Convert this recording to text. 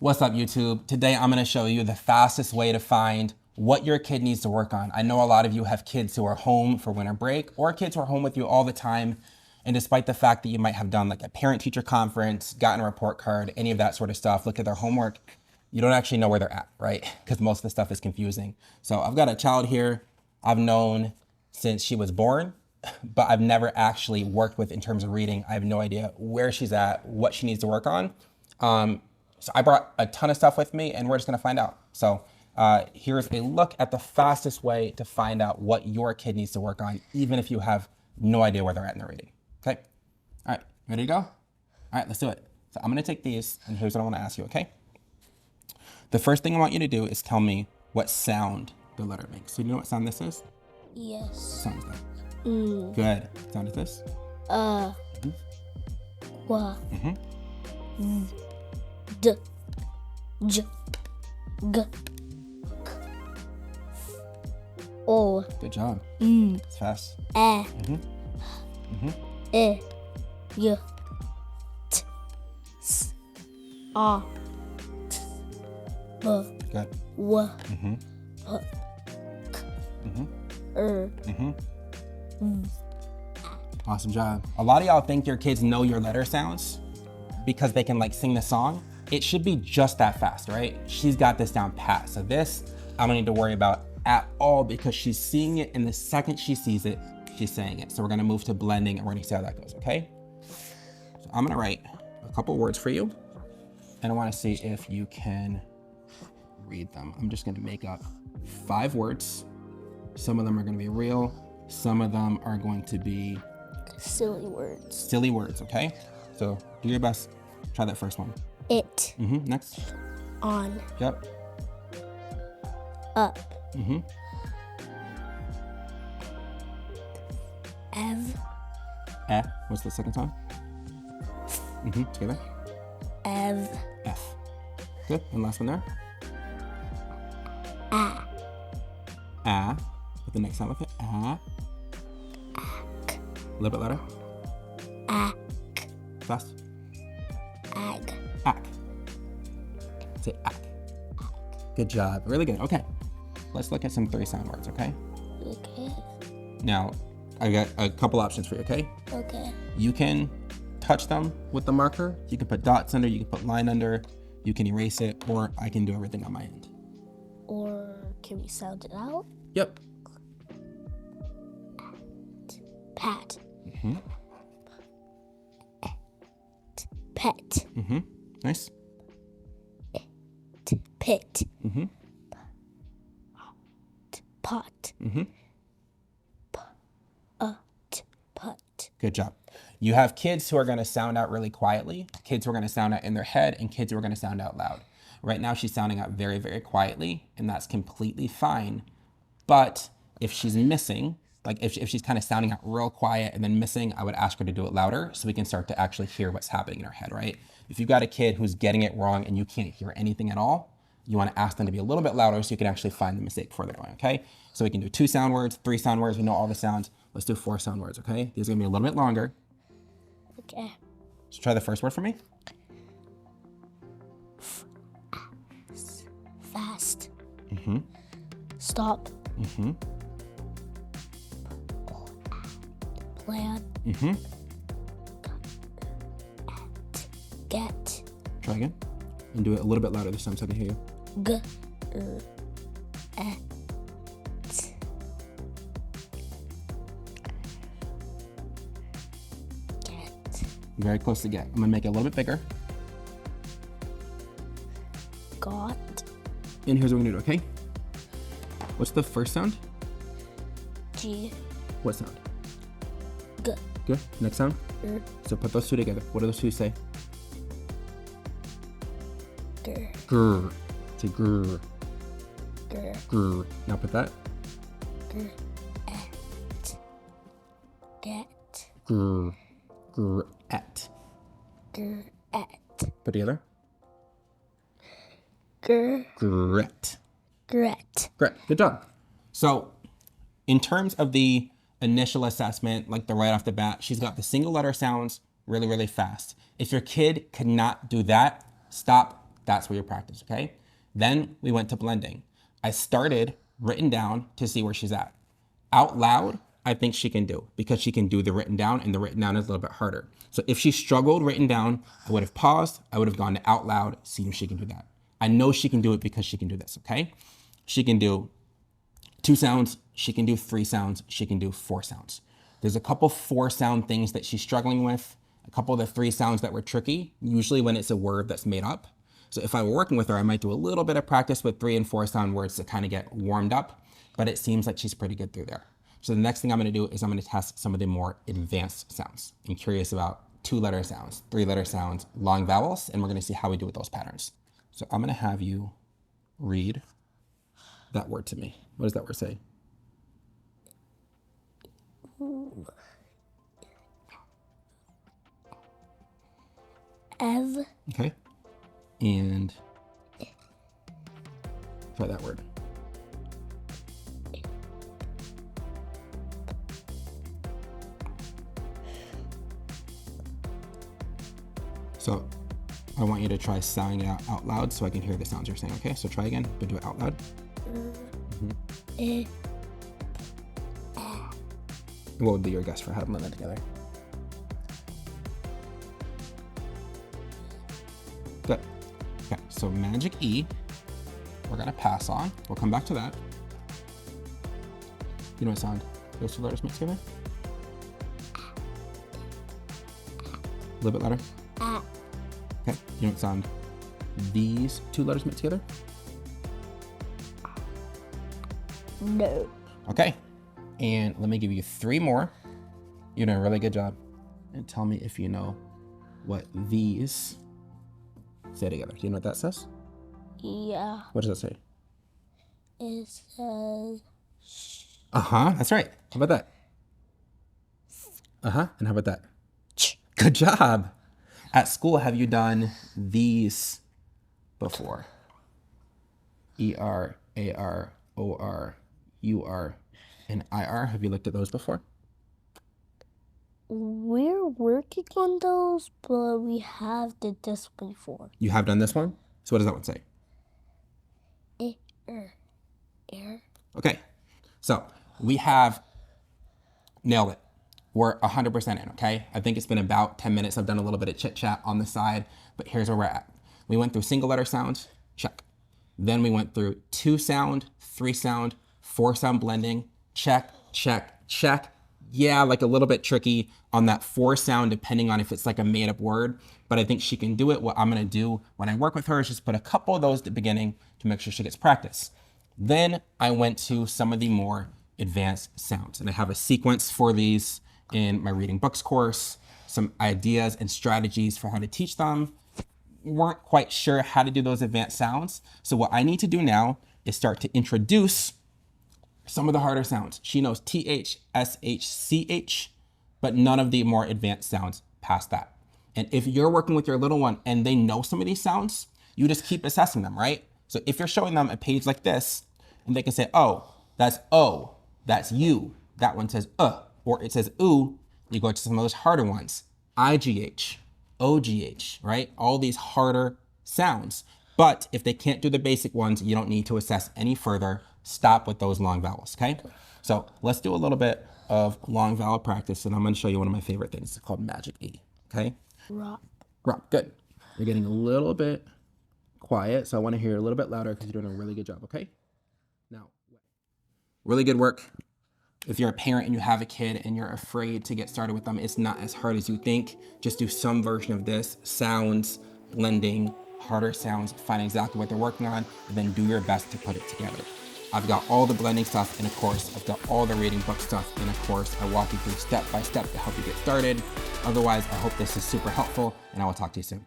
What's up, YouTube? Today I'm gonna show you the fastest way to find what your kid needs to work on. I know a lot of you have kids who are home for winter break or kids who are home with you all the time. And despite the fact that you might have done like a parent-teacher conference, gotten a report card, any of that sort of stuff, look at their homework, you don't actually know where they're at, right? Because most of the stuff is confusing. So I've got a child here I've known since she was born, but I've never actually worked with in terms of reading. I have no idea where she's at, what she needs to work on. So I brought a ton of stuff with me and we're just gonna find out. So here's a look at the fastest way to find out what your kid needs to work on, even if you have no idea where they're at in their reading. Okay, all right, ready to go? All right, let's do it. So I'm gonna take these and here's what I wanna ask you, okay? The first thing I want you to do is tell me what sound the letter makes. So you know what sound this is? Yes. What sound is that? Good. What sound is this? Qua. D. J. G. K. O. Good job. It's fast. E. E. Y. T. S. A. T. B. Good. W. P. K. Awesome job. A lot of y'all think your kids know your letter sounds because they can like sing the song. It should be just that fast, right? She's got this down pat. So this, I don't need to worry about at all because she's seeing it, and the second she sees it, she's saying it. So we're gonna move to blending and we're gonna see how that goes, okay? So I'm gonna write a couple words for you and I wanna see if you can read them. I'm just gonna make up 5 words. Some of them are gonna be real. Some of them are going to be Silly words. silly words, okay? So do your best. Try that first one. It. Next. On. Yep. Up. Ev. Eh. What's the second time? Together. Ev. F. Good. And last one there. A. Ah. Put the next sound with it. Ah. A little bit louder. Ack. Fast. Ag. Ack. Say ack. Good job. Really good. Okay. Let's look at some 3 sound words, okay? Okay. Now, I got a couple options for you, okay? Okay. You can touch them with the marker. You can put dots under, you can put line under, you can erase it, or I can do everything on my end. Or can we sound it out? Yep. Pat. Pet. Nice. Pit. Pot. Put. Good job. You have kids who are gonna sound out really quietly, kids who are gonna sound out in their head, and kids who are gonna sound out loud. Right now she's sounding out very, very quietly, and that's completely fine. But if she's missing, like if she's kind of sounding out real quiet and then missing, I would ask her to do it louder so we can start to actually hear what's happening in her head, right? If you've got a kid who's getting it wrong and you can't hear anything at all, you wanna ask them to be a little bit louder so you can actually find the mistake before they're going, okay? So we can do 2 sound words, 3 sound words, we know all the sounds. Let's do 4 sound words, okay? These are gonna be a little bit longer. Okay. So try the first word for me. Fast. Stop. Plan. Get. Try again. And do it a little bit louder this time so I can hear you. G. Et. Get. Very close to get. I'm gonna make it a little bit bigger. Got. And here's what we're gonna do, okay? What's the first sound? G. What sound? G. Good. Next sound? R. So put those 2 together. What do those 2 say? G. Grr. Say grr. G. Grr. Now put that. G. Et. Get. Grr. Grr. Et. G. Et. Put together. G. Gret. Gret. Great. Good job. So in terms of the initial assessment, like the right off the bat, she's got the single letter sounds really, really fast. If your kid cannot do that, stop That's where you practice, okay? Then we went to blending. I started written down to see where she's at. Out loud, I think she can do because she can do the written down, and the written down is a little bit harder. So if she struggled written down, I would have paused. I would have gone to out loud, seen if she can do that. I know she can do it because she can do this, okay? She can do 2 sounds. She can do 3 sounds. She can do 4 sounds. There's a couple 4 sound things that she's struggling with. A couple of the 3 sounds that were tricky, usually when it's a word that's made up. So if I were working with her, I might do a little bit of practice with 3 and 4 sound words to kind of get warmed up, but it seems like she's pretty good through there. So the next thing I'm gonna do is I'm gonna test some of the more advanced sounds. I'm curious about 2-letter sounds, 3-letter sounds, long vowels, and we're gonna see how we do with those patterns. So I'm gonna have you read that word to me. What does that word say? Ev. Okay. And try that word. So I want you to try sounding it out loud so I can hear the sounds you're saying, okay? So try again, but do it out loud. Eh. What would be your guess for how to blend that together? Good. Okay, so magic E, we're gonna pass on. We'll come back to that. You know what sound those 2 letters mixed together? A little bit louder. Okay, you know what sound these 2 letters mixed together? No. Okay, and let me give you 3 more. You're doing a really good job. And tell me if you know what these say together. Do you know what that says? Yeah. What does that say? It says That's right. How about that? And how about that? Good job. At school, have you done these before? ER, AR, OR, UR, and IR. Have you looked at those before? we're working on those, but we have did this before. You have done this one? So what does that one say? Air. Okay, so we have nailed it. We're 100% in, okay? I think it's been about 10 minutes. I've done a little bit of chit chat on the side, but here's where we're at. We went through single letter sounds, check. Then we went through 2 sound, 3 sound, 4 sound blending, check, check, check. Yeah, like a little bit tricky on that 4 sound, depending on if it's like a made up word, but I think she can do it. What I'm gonna do when I work with her is just put a couple of those at the beginning to make sure she gets practice. Then I went to some of the more advanced sounds, and I have a sequence for these in my reading books course, some ideas and strategies for how to teach them. Weren't quite sure how to do those advanced sounds. So what I need to do now is start to introduce some of the harder sounds. She knows TH, SH, CH, but none of the more advanced sounds past that. And if you're working with your little one and they know some of these sounds, you just keep assessing them, right? So if you're showing them a page like this, and they can say, oh, that's O, that's U, that one says or it says oo, you go to some of those harder ones. IGH, OGH, right? All these harder sounds. But if they can't do the basic ones, you don't need to assess any further. Stop with those long vowels, okay? So let's do a little bit of long vowel practice, and I'm gonna show you one of my favorite things. It's called Magic E, okay? Rock. Rock, good. You're getting a little bit quiet, so I wanna hear a little bit louder because you're doing a really good job, okay? Now, really good work. If you're a parent and you have a kid and you're afraid to get started with them, it's not as hard as you think. Just do some version of this, sounds, blending, harder sounds, find exactly what they're working on, and then do your best to put it together. I've got all the blending stuff in a course. I've got all the reading book stuff in a course. I walk you through step by step to help you get started. Otherwise, I hope this is super helpful, and I will talk to you soon.